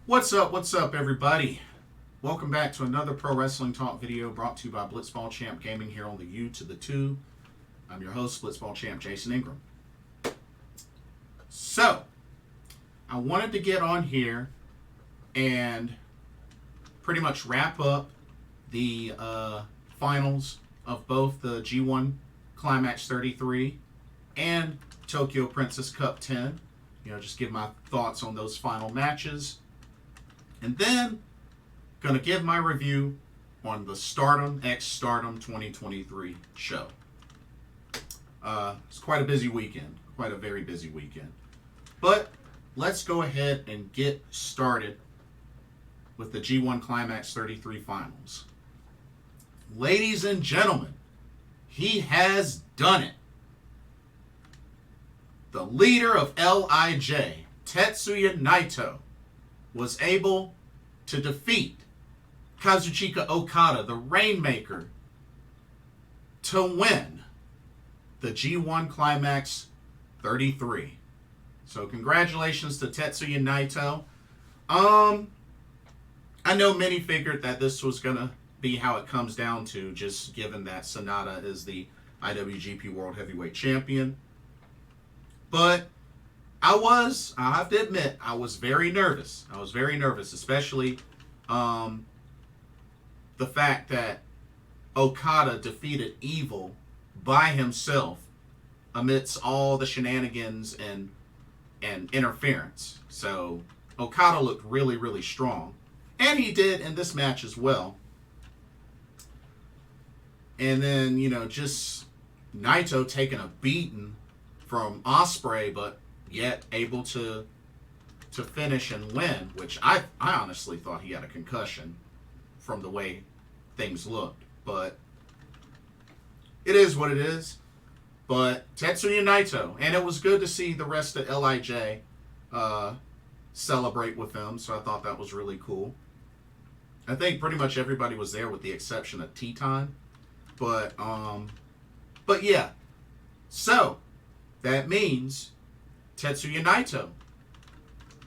What's up, everybody? Welcome back to another Pro Wrestling Talk video brought to you by Blitzball Champ Gaming here on the U to the 2. I'm your host, Blitzball Champ Jason Ingram. So, I wanted to get on here and pretty much wrap up the finals of both the G1 Climax 33 and Tokyo Princess Cup 10. Just give my thoughts on those final matches. And then, going to give my review on the Stardom X Stardom 2023 show. It's quite a busy weekend. Quite a very busy weekend. But, let's go ahead and get started with the G1 Climax 33 finals. Ladies and gentlemen, he has done it. The leader of LIJ, Tetsuya Naito, was able to defeat Kazuchika Okada, the Rainmaker, to win the G1 Climax 33. So congratulations to Tetsuya Naito. I know many figured that this was going to be how it comes down to, just given that Sanada is the IWGP World Heavyweight Champion. But I have to admit, I was very nervous. Especially the fact that Okada defeated Evil by himself amidst all the shenanigans and interference. So Okada looked really, really strong. And he did in this match as well. And then, just Naito taking a beating from Ospreay, but yet able to finish and win, which I honestly thought he had a concussion from the way things looked. But it is what it is. But Tetsuya Naito, and it was good to see the rest of LIJ celebrate with him, so I thought that was really cool. I think pretty much everybody was there with the exception of T-Time. But yeah. So, that means Tetsuya Naito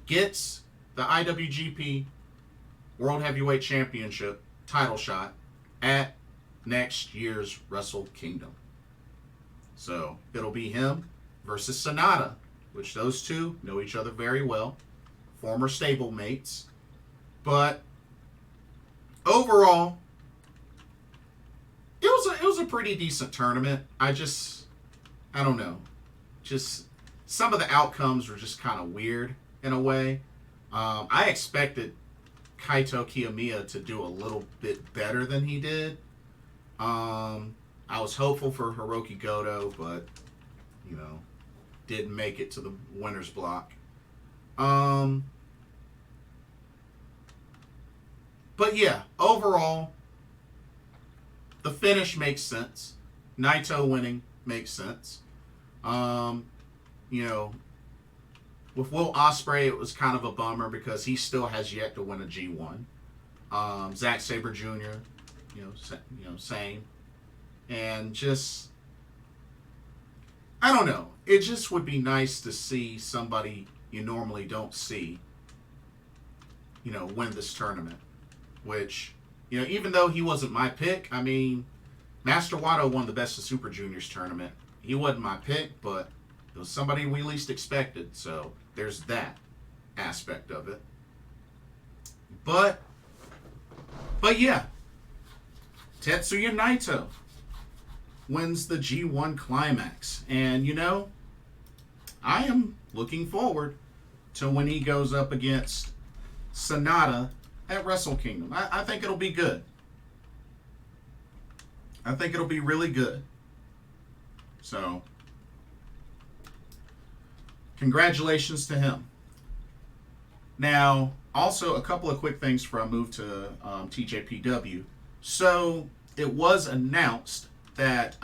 gets the IWGP World Heavyweight Championship title shot at next year's Wrestle Kingdom. So, it'll be him versus Sanada, which those two know each other very well. Former stablemates. But overall, it was a pretty decent tournament. I don't know. Just some of the outcomes were just kind of weird in a way. I expected Kaito Kiyomiya to do a little bit better than he did. I was hopeful for Hiroki Goto, but didn't make it to the winner's block. But yeah, overall, the finish makes sense. Naito winning makes sense. With Will Ospreay, it was kind of a bummer because he still has yet to win a G1. Zack Sabre Jr., same. And just, I don't know. It just would be nice to see somebody you normally don't see, win this tournament. Which, even though he wasn't my pick, I mean, Master Wato won the Best of Super Juniors tournament. He wasn't my pick, but it was somebody we least expected. So there's that aspect of it. But yeah, Tetsuya Naito wins the G1 Climax. And, I am looking forward to when he goes up against Sanada at Wrestle Kingdom. I think it'll be good. I think it'll be really good. So, congratulations to him. Now, also a couple of quick things before I move to TJPW. So, it was announced that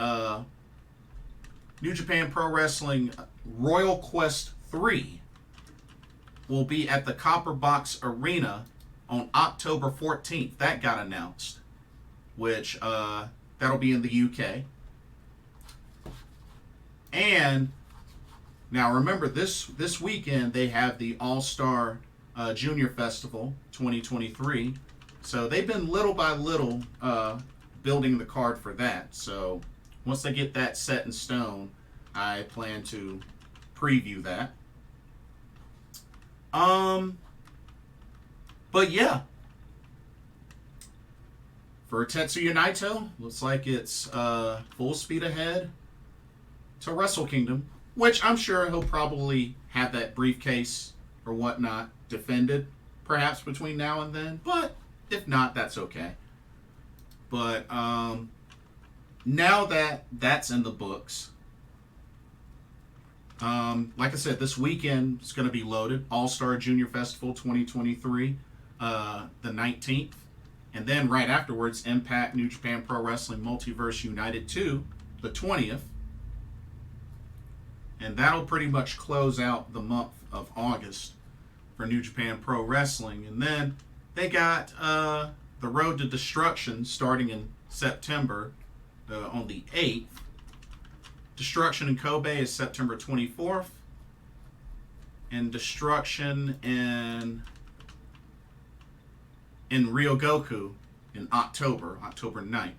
New Japan Pro Wrestling Royal Quest 3 will be at the Copper Box Arena on October 14th. That got announced, which that'll be in the UK. And now remember, this weekend they have the All-Star Junior Festival 2023. So they've been little by little building the card for that. So once they get that set in stone, I plan to preview that. But yeah, for Tetsuya Naito, looks like it's full speed ahead to Wrestle Kingdom, which I'm sure he'll probably have that briefcase or whatnot defended, perhaps between now and then. But if not, that's okay. But now that that's in the books, like I said, this weekend is going to be loaded. All-Star Junior Festival 2023, the 19th. And then right afterwards, Impact New Japan Pro Wrestling Multiverse United 2, the 20th. And that'll pretty much close out the month of August for New Japan Pro Wrestling. And then they got the Road to Destruction starting in September on the 8th. Destruction in Kobe is September 24th. And Destruction in Ryogoku in October 9th.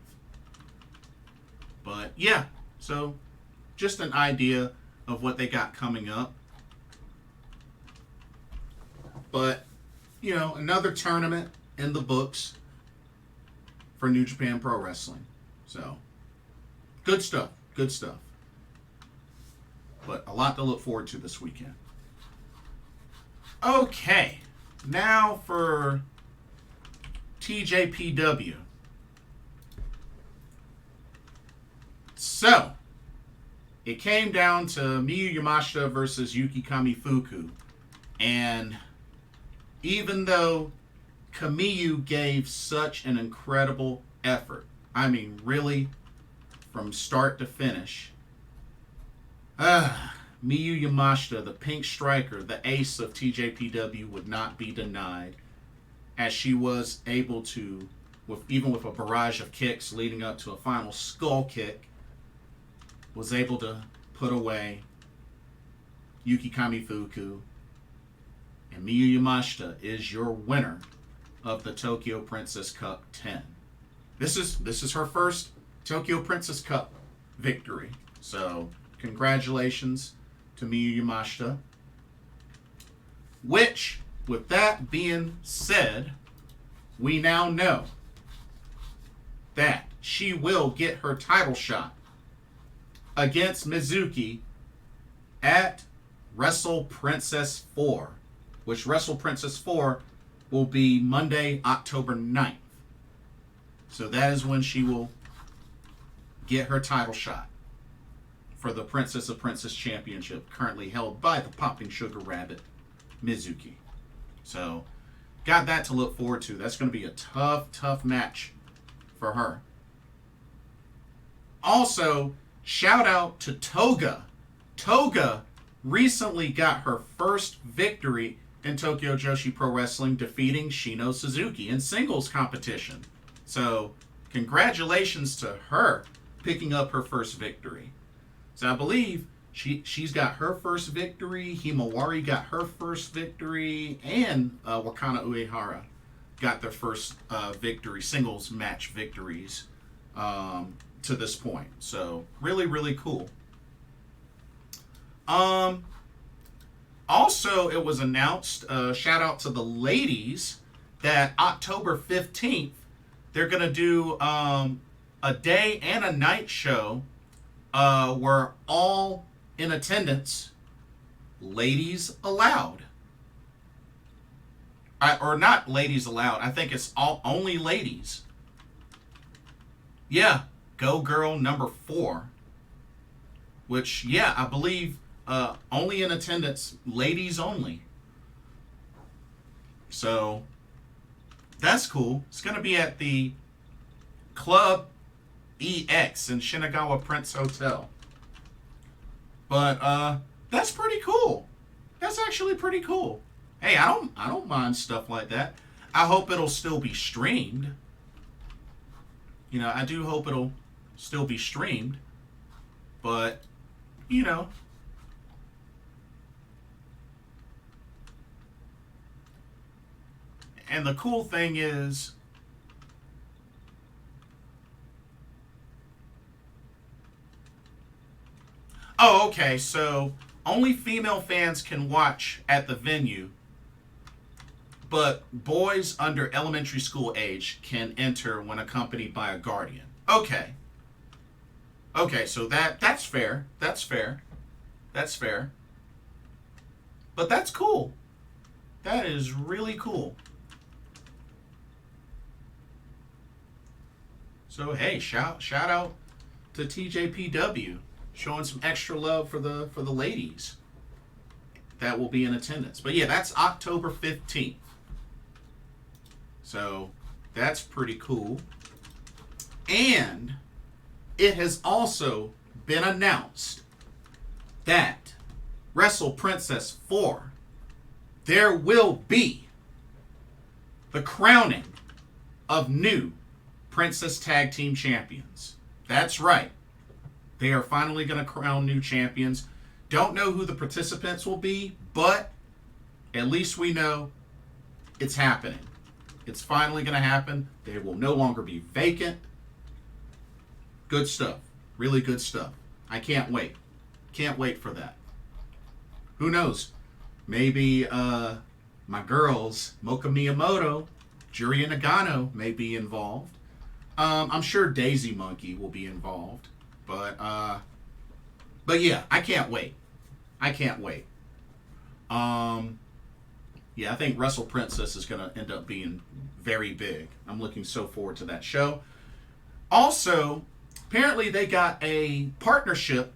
But yeah, so just an idea of what they got coming up. But, you know, another tournament in the books for New Japan Pro Wrestling. So, good stuff. Good stuff. But a lot to look forward to this weekend. Okay. Now for TJPW. So, it came down to Miyu Yamashita versus Yuki Kamifuku. And even though Kamiyu gave such an incredible effort, I mean, really, from start to finish, Miyu Yamashita, the pink striker, the ace of TJPW, would not be denied, as she was able to, even with a barrage of kicks leading up to a final skull kick, was able to put away Yuki Kamifuku. And Miyu Yamashita is your winner of the Tokyo Princess Cup 10. This is her first Tokyo Princess Cup victory. So, congratulations to Miyu Yamashita. Which, with that being said, we now know that she will get her title shot against Mizuki at Wrestle Princess 4, which Wrestle Princess 4 will be Monday, October 9th. So that is when she will get her title shot for the Princess of Princess Championship, currently held by the Popping Sugar Rabbit, Mizuki. So, got that to look forward to. That's going to be a tough match for her. Also, shout out to Toga. Toga recently got her first victory in Tokyo Joshi Pro Wrestling, defeating Shino Suzuki in singles competition. So, congratulations to her picking up her first victory. So, I believe she's got her first victory, Himawari got her first victory, and Wakana Uehara got their first victory, singles match victories to this point. So, really, really cool. Also, it was announced, shout out to the ladies, that October 15th, they're going to do a day and a night show where all in attendance, ladies allowed. Or not ladies allowed, I think it's only ladies. Yeah, Go Girl number 4. Which, yeah, I believe only in attendance, ladies only. So, that's cool. It's going to be at the Club EX in Shinagawa Prince Hotel. But that's pretty cool. That's actually pretty cool. Hey, I don't mind stuff like that. I hope it'll still be streamed. You know, I do hope it'll still be streamed. But, you know, And the cool thing is, oh, okay, so only female fans can watch at the venue, but boys under elementary school age can enter when accompanied by a guardian. Okay. Okay, so that's fair. That's fair. That's fair. But that's cool. That is really cool. So hey, shout out to TJPW showing some extra love for the ladies that will be in attendance. But yeah, that's October 15th. So that's pretty cool. And it has also been announced that Wrestle Princess 4, there will be the crowning of new Princess Tag Team Champions. That's right. They are finally going to crown new champions. Don't know who the participants will be, but at least we know it's happening. It's finally going to happen. They will no longer be vacant. Good stuff. Really good stuff. I can't wait. Can't wait for that. Who knows? Maybe my girls, Moka Miyamoto, Juri Nagano may be involved. I'm sure Daisy Monkey will be involved. But yeah, I can't wait. I can't wait. Yeah, I think Wrestle Princess is going to end up being very big. I'm looking so forward to that show. Also, apparently they got a partnership.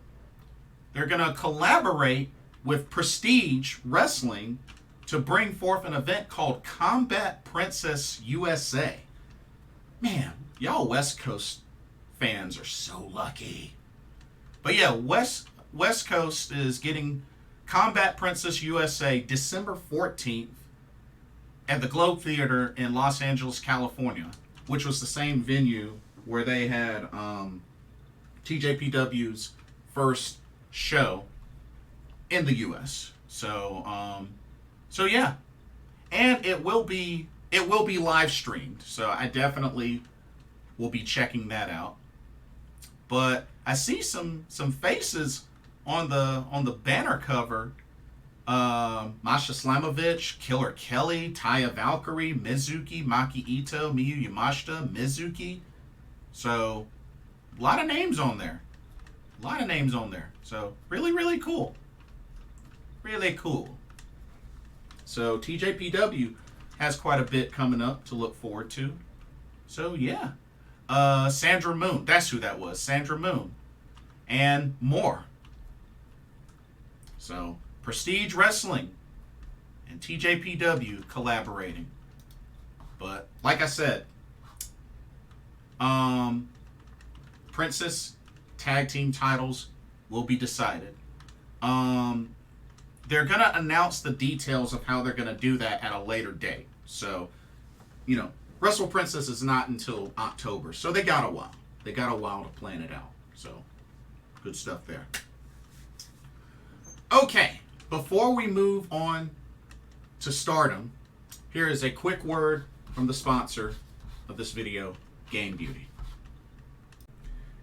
They're going to collaborate with Prestige Wrestling to bring forth an event called Combat Princess USA. Man, y'all West Coast fans are so lucky. But yeah, West Coast is getting Combat Princess USA December 14th at the Globe Theater in Los Angeles, California, which was the same venue where they had TJPW's first show in the US. So yeah. And it will be live streamed. So I definitely will be checking that out. But I see some faces on the banner cover. Masha Slamovich, Killer Kelly, Taya Valkyrie, Mizuki, Maki Ito, Miyu Yamashita, Mizuki. So a lot of names on there. A lot of names on there. So really, really cool. Really cool. So TJPW has quite a bit coming up to look forward to. So yeah. Sandra Moon. That's who that was. Sandra Moon. And more. So Prestige Wrestling and TJPW collaborating. But like I said, Princess tag team titles will be decided. They're going to announce the details of how they're going to do that at a later date. So, Wrestle Princess is not until October. So they got a while. They got a while to plan it out. So, good stuff there. Okay, before we move on to Stardom, here is a quick word from the sponsor of this video, Game Beauty.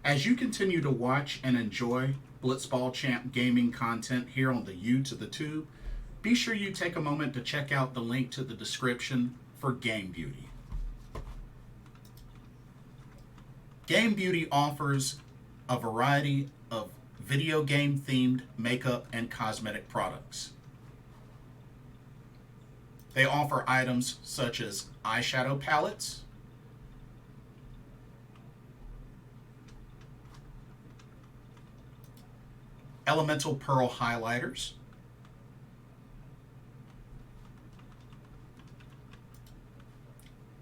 As you continue to watch and enjoy Blitzball Champ gaming content here on the U to the Tube, be sure you take a moment to check out the link to the description for Game Beauty. Game Beauty offers a variety of video game themed makeup and cosmetic products. They offer items such as eyeshadow palettes, elemental pearl highlighters,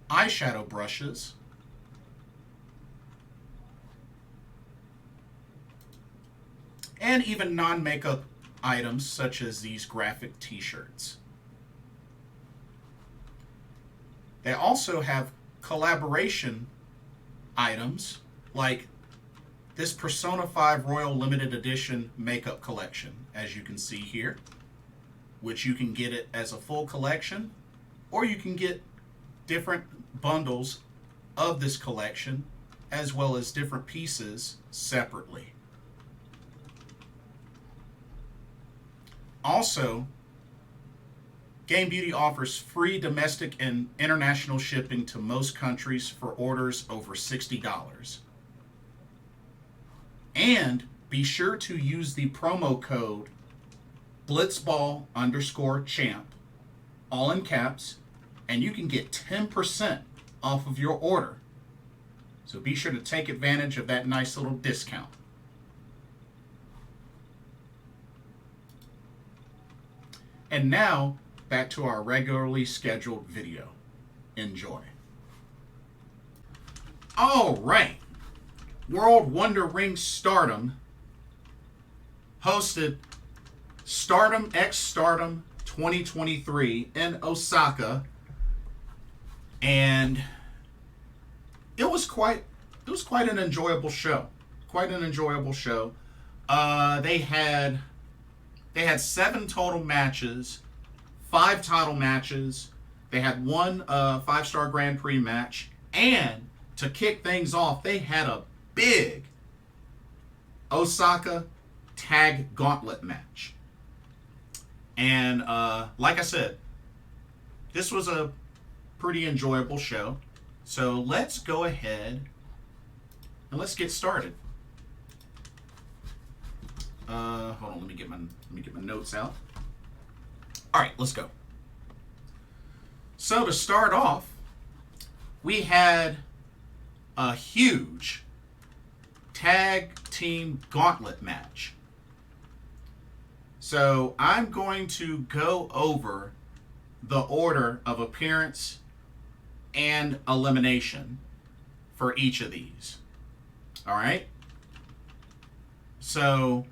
eyeshadow brushes, and even non-makeup items such as these graphic t-shirts. They also have collaboration items like this Persona 5 Royal Limited Edition makeup collection, as you can see here, which you can get it as a full collection, or you can get different bundles of this collection, as well as different pieces separately. Also, Game Beauty offers free domestic and international shipping to most countries for orders over $60. And be sure to use the promo code blitzball_champ, all in caps, and you can get 10% off of your order. So be sure to take advantage of that nice little discount. And now, back to our regularly scheduled video. Enjoy. All right. World Wonder Ring Stardom hosted Stardom X Stardom 2023 in Osaka, and it was quite an enjoyable show. Quite an enjoyable show. They had 7 total matches, 5 title matches. They had one 5-star Grand Prix match, and to kick things off, they had a big Osaka tag gauntlet match. And like I said, this was a pretty enjoyable show. So let's go ahead and let's get started. Hold on, let me get my notes out. All right, let's go. So to start off, we had a huge tag team gauntlet match. So I'm going to go over the order of appearance and elimination for each of these. All right? So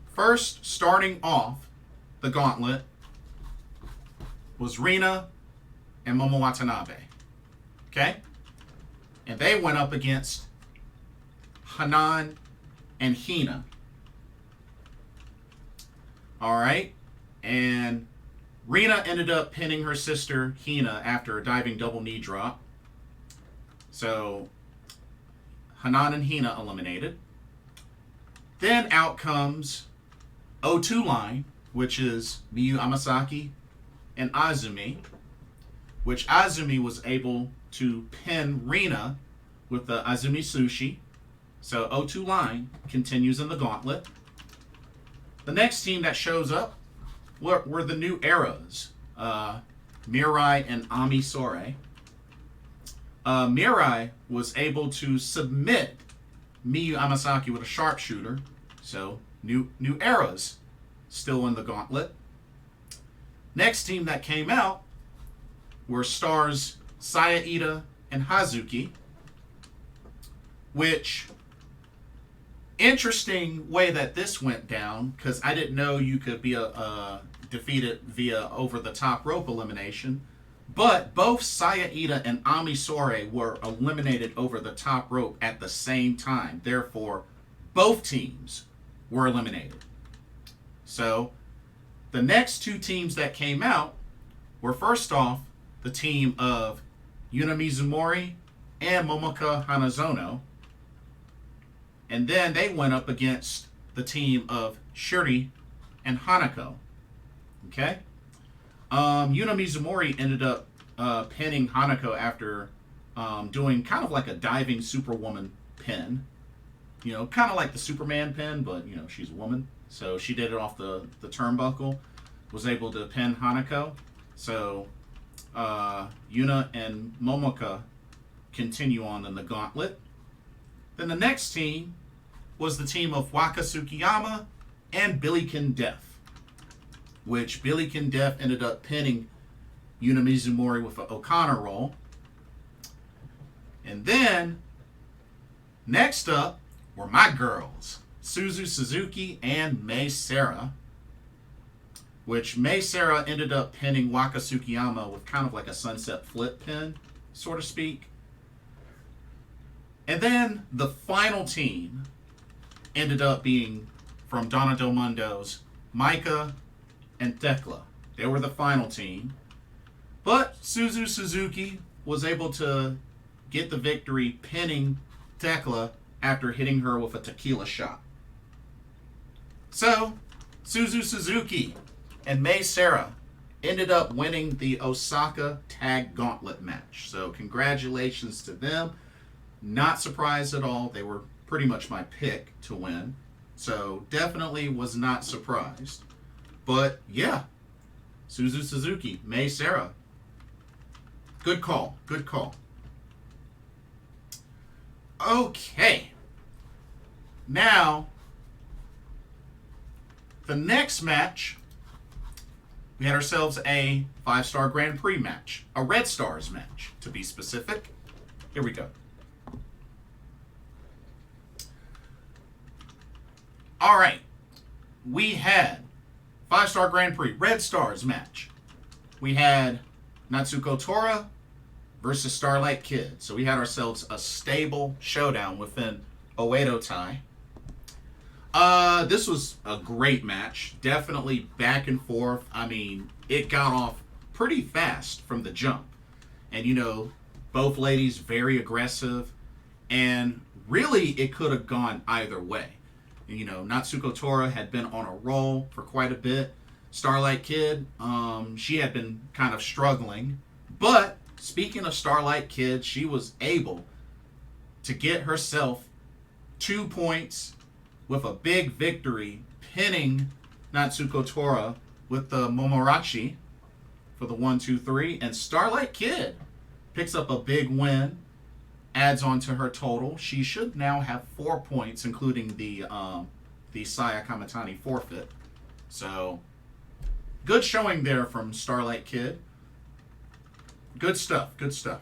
first, starting off the gauntlet was Rina and Momo Watanabe. Okay? And they went up against Hanan and Hina. All right? And Rina ended up pinning her sister Hina after a diving double knee drop. So Hanan and Hina eliminated. Then out comes O2 line, which is Miyu Amasaki and Azumi, which Azumi was able to pin Rina with the Azumi Sushi. So O2 line continues in the gauntlet. The next team that shows up were the new eras, MIRAI and Ami Sourei. MIRAI was able to submit Miyu Amasaki with a sharpshooter, so new eras still in the gauntlet. Next team that came out were stars Iida and Hazuki, which, interesting way that this went down, because I didn't know you could be defeated via over the top rope elimination, but both Iida and Ami Sourei were eliminated over the top rope at the same time. Therefore, both teams were eliminated. So the next 2 teams that came out were, first off, the team of Yuna Mizumori and Momoka Hanazono. And then they went up against the team of Syuri and HANAKO. Okay? Yuna Mizumori ended up pinning HANAKO after doing kind of like a diving Superwoman pin. You know, kind of like the Superman pin, but, you know, she's a woman. So she did it off the turnbuckle, was able to pin HANAKO. So Yuna and Momoka continue on in the gauntlet. Then the next team was the team of Waka Tsukiyama and Billiken Death, which Billiken Death ended up pinning Yuna Mizumori with an O'Connor roll. And then, next up were my girls, Suzu Suzuki and Seira, which Seira ended up pinning Waka Tsukiyama with kind of like a sunset flip pin, so to speak. And then the final team ended up being from Donna Del Mundo's Maika and Thekla. They were the final team. But Suzuki was able to get the victory, pinning Thekla after hitting her with a tequila shot. So, Suzuki and Seira ended up winning the Osaka Tag Gauntlet match. So, congratulations to them. Not surprised at all. They were pretty much my pick to win. So, definitely was not surprised. But, yeah. Suzuki, Seira. Good call. Good call. Okay. Now, the next match, we had ourselves a 5-star Grand Prix match. A Red Stars match, to be specific. Here we go. All right. We had 5-star Grand Prix Red Stars match. We had Natsuko Tora versus Starlight Kid. So we had ourselves a stable showdown within Oedo Tai. This was a great match. Definitely back and forth. I mean, it got off pretty fast from the jump. And, you know, both ladies very aggressive. And really, it could have gone either way. And, you know, Natsuko Tora had been on a roll for quite a bit. Starlight Kid, she had been kind of struggling. But, speaking of Starlight Kid, she was able to get herself 2 points with a big victory, pinning Natsuko Tora with the Momorachi for the 1-2-3. And Starlight Kid picks up a big win, adds on to her total. She should now have 4 points, including the Saya Kamitani forfeit. So, good showing there from Starlight Kid. Good stuff, good stuff.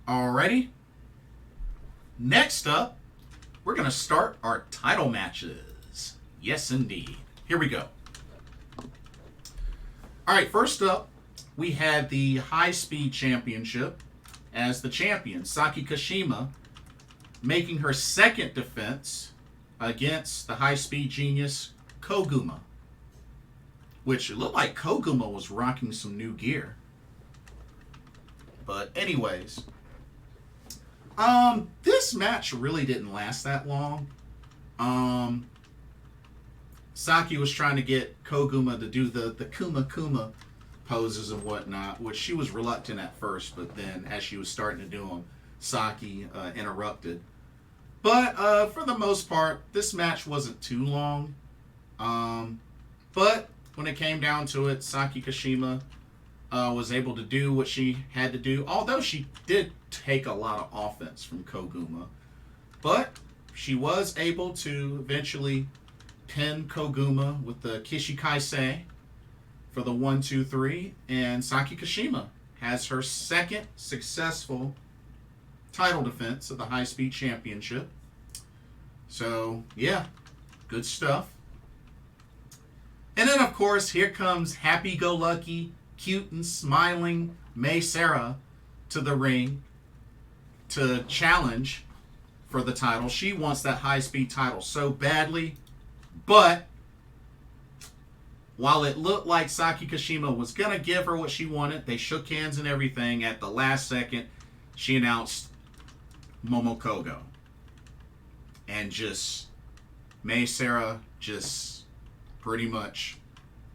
Alrighty. Next up, we're going to start our title matches. Yes, indeed. Here we go. Alright, first up, we had the High Speed Championship as the champion, Saki Kashima, making her second defense against the High Speed Genius, Koguma. Which it looked like Koguma was rocking some new gear. But anyways, this match really didn't last that long. Saki was trying to get Koguma to do the Kuma poses and whatnot, which she was reluctant at first, but then as she was starting to do them, Saki interrupted. But for the most part, this match wasn't too long. But when it came down to it, Saki Kashima was able to do what she had to do, although she did take a lot of offense from Koguma. But she was able to eventually pin Koguma with the Kishikaise for the 1-2-3, and Saki Kashima has her second successful title defense of the High Speed Championship. So, yeah, good stuff. And then, of course, here comes happy-go-lucky, cute and smiling Seira to the ring to challenge for the title. She wants that high-speed title so badly, but while it looked like Saki Kashima was going to give her what she wanted, they shook hands and everything. At the last second, she announced Momokogo. And just, Seira just pretty much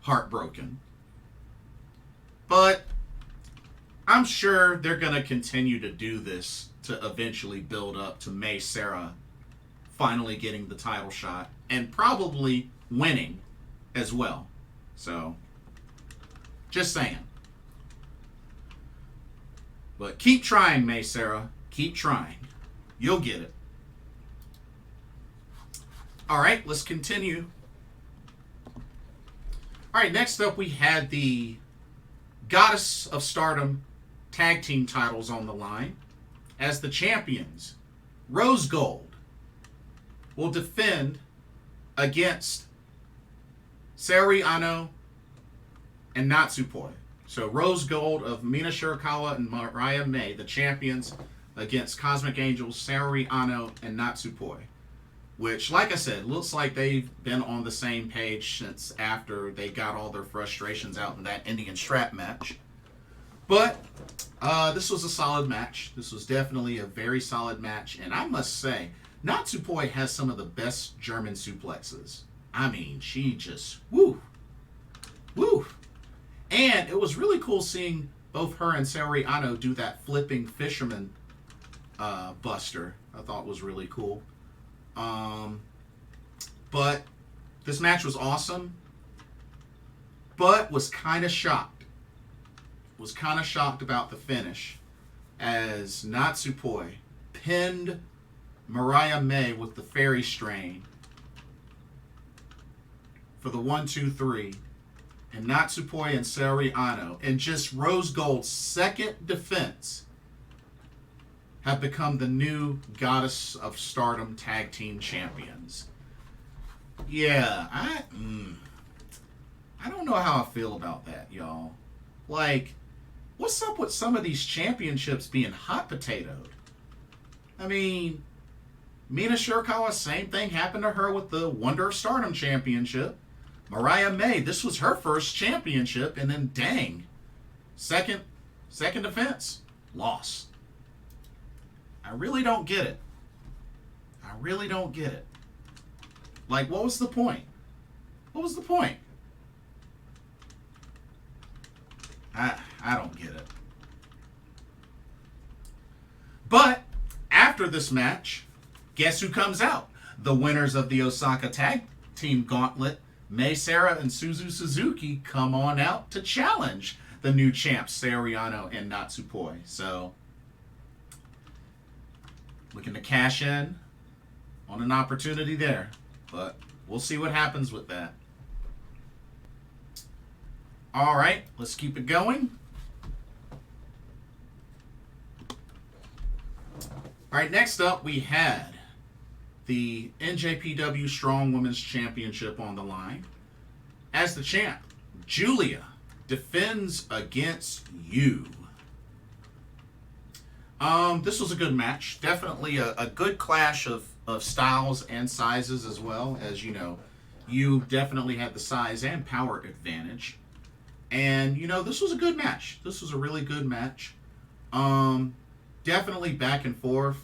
heartbroken. But I'm sure they're going to continue to do this to eventually build up to Seira finally getting the title shot and probably winning as well. So, just saying. But keep trying, Seira. Keep trying. You'll get it. Alright, let's continue. Alright, next up we had the Goddess of Stardom tag team titles on the line as the champions. Rose Gold will defend against Syuri Ano and Natsuko. So Rose Gold of Mina Shirakawa and Mariah May, the champions, against Cosmic Angels, Syuri Ano and Natsuko. which, like I said, looks like they've been on the same page since after they got all their frustrations out in that Indian strap match. But this was a solid match. This was definitely a very solid match. And I must say, Natsuko has some of the best German suplexes. I mean, she just, woo, woo. And it was really cool seeing both her and Sourei do that flipping fisherman buster. I thought was really cool. But this match was awesome. But was kind of shocked. Was kind of shocked about the finish as Natsuko pinned MIRAI with the fairy strain for the 1-2-3. And Natsuko and Sourei and just Rose Gold's second defense have become the new Goddess of Stardom Tag Team Champions. Yeah, I don't know how I feel about that, y'all. Like, what's up with some of these championships being hot potatoed? I mean, Mina Shirakawa, same thing happened to her with the Wonder of Stardom Championship. MIRAI, this was her first championship, and then dang, second defense, loss. I really don't get it. I really don't get it. Like, what was the point? What was the point? I don't get it. But after this match, guess who comes out? The winners of the Osaka Tag Team Gauntlet, Seira and Suzuki, come on out to challenge the new champs, Sourei and Natsuko. So, looking to cash in on an opportunity there. But we'll see what happens with that. All right, let's keep it going. All right, next up we had the NJPW Strong Women's Championship on the line. As the champ, Julia defends against you. This was a good match. Definitely a good clash of styles and sizes as well. As you know, you definitely had the size and power advantage. And, you know, this was a good match. This was a really good match. Definitely back and forth.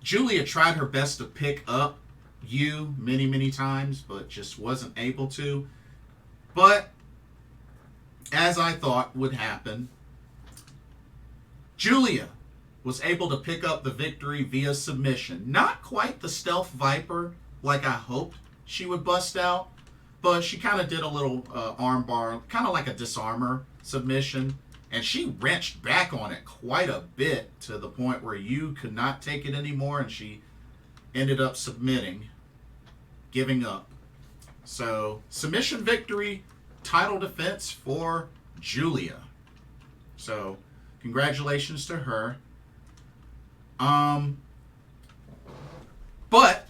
Julia tried her best to pick up you many, many times, but just wasn't able to. But, as I thought would happen, Julia was able to pick up the victory via submission. Not quite the Stealth Viper like I hoped she would bust out, but she kind of did a little arm bar, kind of like a disarmer submission. And she wrenched back on it quite a bit to the point where you could not take it anymore, and she ended up submitting, giving up. So, submission victory, title defense for Julia. So, congratulations to her. But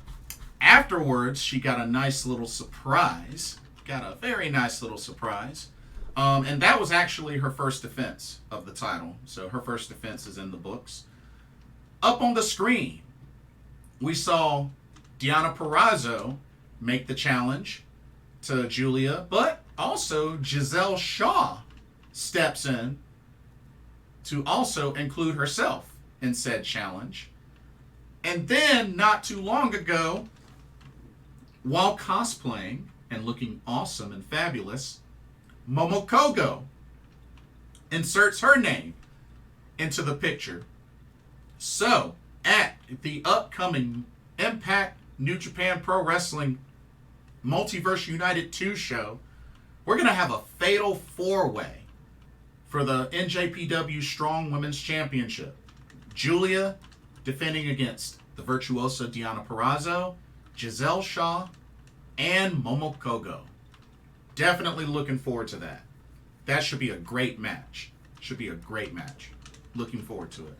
afterwards, she got a nice little surprise. Got a very nice little surprise. And that was actually her first defense of the title. So her first defense is in the books. Up on the screen, we saw Deonna Purrazzo make the challenge to Julia, but also Giselle Shaw steps in to also include herself in said challenge. And then, not too long ago, while cosplaying and looking awesome and fabulous, Momoka inserts her name into the picture. So, at the upcoming Impact New Japan Pro Wrestling Multiverse United 2 show, we're going to have a fatal four-way for the NJPW Strong Women's Championship. Julia defending against the virtuosa Deonna Purrazzo, Giselle Shaw, and Momoka. Definitely looking forward to that. That should be a great match. Should be a great match. Looking forward to it.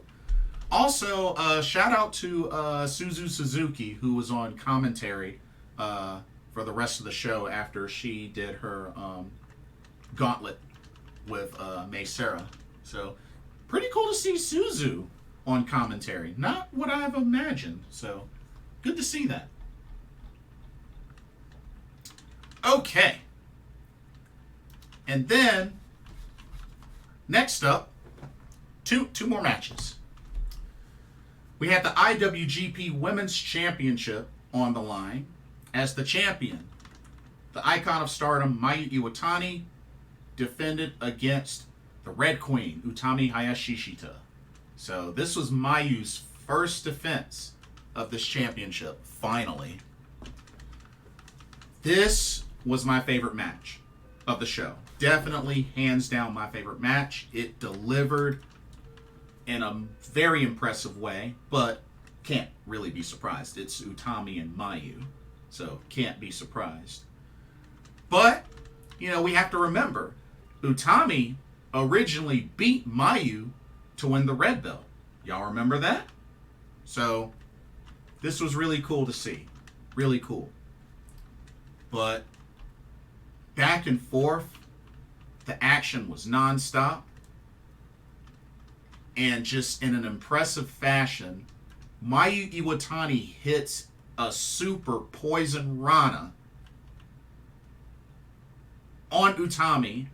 Also, shout out to Suzuki, who was on commentary for the rest of the show after she did her Gauntlet with Seira. So, pretty cool to see Suzu on commentary. Not what I've imagined. So, good to see that. Okay. And then, next up, two more matches. We had the IWGP Women's Championship on the line. As the champion, the Icon of Stardom, Mayu Iwatani, defended against the Red Queen, Utami Hayashishita. So this was Mayu's first defense of this championship, finally. This was my favorite match of the show. Definitely, hands down, my favorite match. It delivered in a very impressive way, but can't really be surprised. It's Utami and Mayu, so can't be surprised. But, we have to remember, Utami originally beat Mayu to win the red belt. Y'all remember that? So, this was really cool to see. Really cool. But, back and forth, the action was nonstop. And just in an impressive fashion, Mayu Iwatani hits a super poison Rana on Utami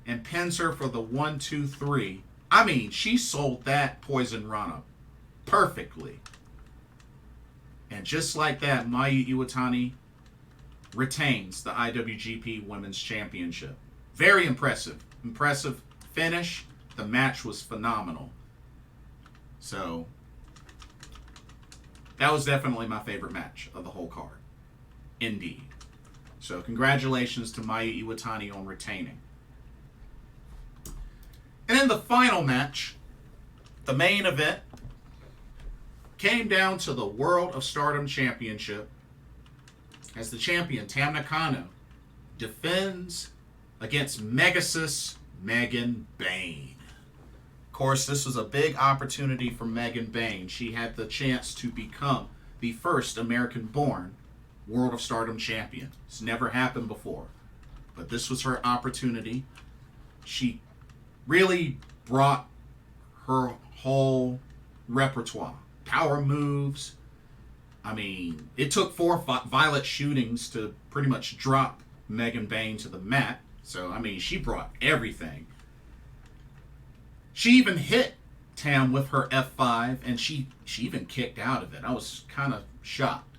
and pins her for the 1, 2, 3. I mean, she sold that poison Rana perfectly. And just like that, Mayu Iwatani retains the IWGP Women's Championship. Very impressive. Impressive finish. The match was phenomenal. So, that was definitely my favorite match of the whole card. Indeed. So, congratulations to Mayu Iwatani on retaining. And then the final match, the main event, came down to the World of Stardom Championship as the champion, Tam Nakano, defends against Megasis Megan Bayne. Of course, this was a big opportunity for Megan Bayne. She had the chance to become the first American-born World of Stardom champion. It's never happened before. But this was her opportunity. She really brought her whole repertoire. Power moves. I mean, it took 4 Violet shootings to pretty much drop Megan Bayne to the mat. So, I mean, she brought everything. She even hit Tam with her F5, and she even kicked out of it. I was kind of shocked.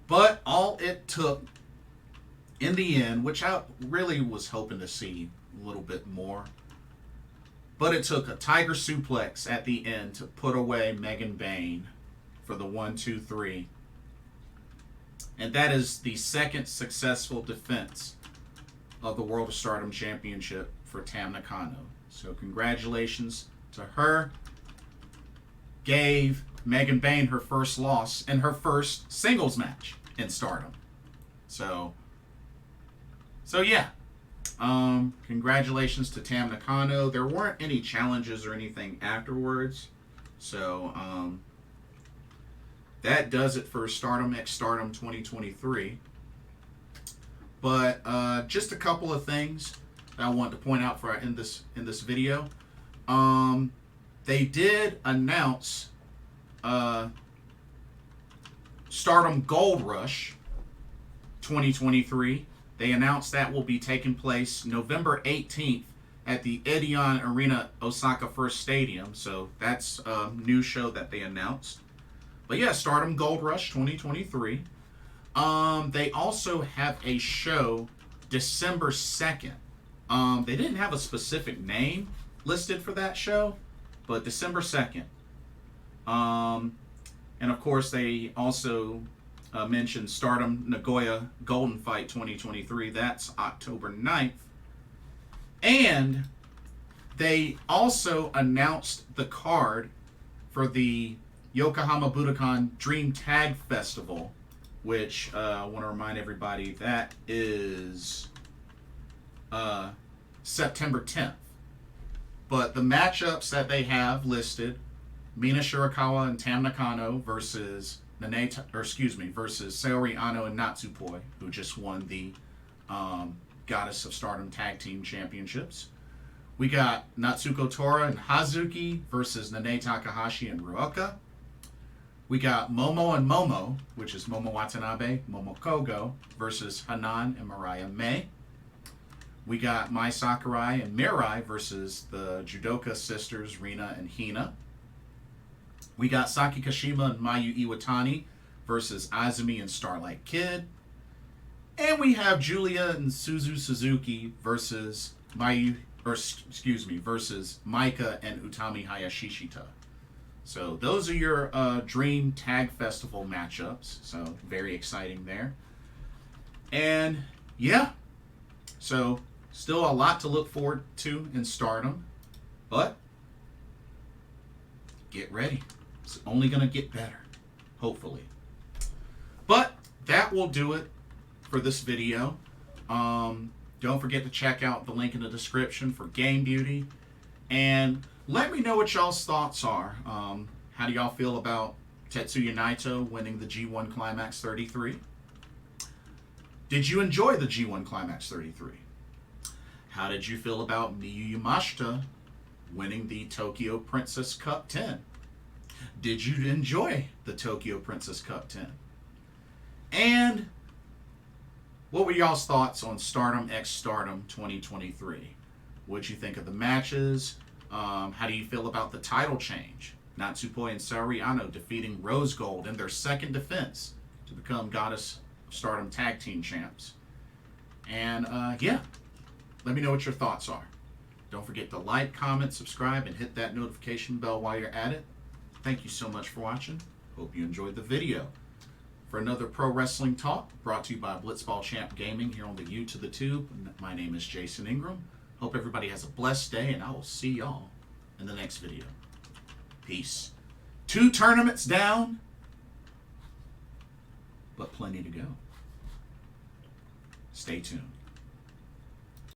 But all it took in the end, which I really was hoping to see a little bit more, but it took a tiger suplex at the end to put away Megan Bayne for the 1, 2, 3. And that is the second successful defense of the World of Stardom Championship for Tam Nakano. So congratulations to her. Gave Megan Bayne her first loss in her first singles match in Stardom. So yeah. Congratulations to Tam Nakano. There weren't any challenges or anything afterwards. So that does it for Stardom X Stardom 2023. But just a couple of things that I want to point out for in this video. They did announce Stardom Gold Rush 2023. They announced that will be taking place November 18th at the Edion Arena Osaka First Stadium. So that's a new show that they announced. But yeah, Stardom Gold Rush 2023. They also have a show December 2nd. They didn't have a specific name listed for that show, but December 2nd. And of course, they also mentioned Stardom Nagoya Golden Fight 2023. That's October 9th. And they also announced the card for the Yokohama Budokan Dream Tag Festival, which I want to remind everybody that is September 10th. But the matchups that they have listed, Mina Shirakawa and Tam Nakano versus versus Syuri Ano and Natsuko, who just won the Goddess of Stardom Tag Team Championships. We got Natsuko Tora and Hazuki versus Nanae Takahashi and Ruoka. We got Momo and Momo, which is Momo Watanabe, Momo Kogo, versus Hanan and Mirai May. We got Mai Sakurai and Mirai versus the Judoka sisters, Rina and Hina. We got Saki Kashima and Mayu Iwatani versus Azumi and Starlight Kid. And we have Julia and Suzu Suzuki versus versus Maika and Utami Hayashishita. So those are your Dream Tag Festival matchups. So very exciting there. And yeah, so still a lot to look forward to in Stardom, but get ready. It's only going to get better, hopefully. But that will do it for this video. Don't forget to check out the link in the description for Game Beauty. And let me know what y'all's thoughts are. How do y'all feel about Tetsuya Naito winning the G1 Climax 33? Did you enjoy the G1 Climax 33? How did you feel about Miyu Yamashita winning the Tokyo Princess Cup 10? Did you enjoy the Tokyo Princess Cup 10? And what were y'all's thoughts on Stardom X Stardom 2023? What'd you think of the matches? How do you feel about the title change? Natsuko and Syuri defeating Rose Gold in their second defense to become Goddess Stardom Tag Team Champs. And yeah, let me know what your thoughts are. Don't forget to like, comment, subscribe, and hit that notification bell while you're at it. Thank you so much for watching. Hope you enjoyed the video. For another Pro Wrestling Talk, brought to you by Blitzball Champ Gaming here on the U to the Tube. My name is Jason Ingram. Hope everybody has a blessed day, and I will see y'all in the next video. Peace. 2 tournaments down, but plenty to go. Stay tuned.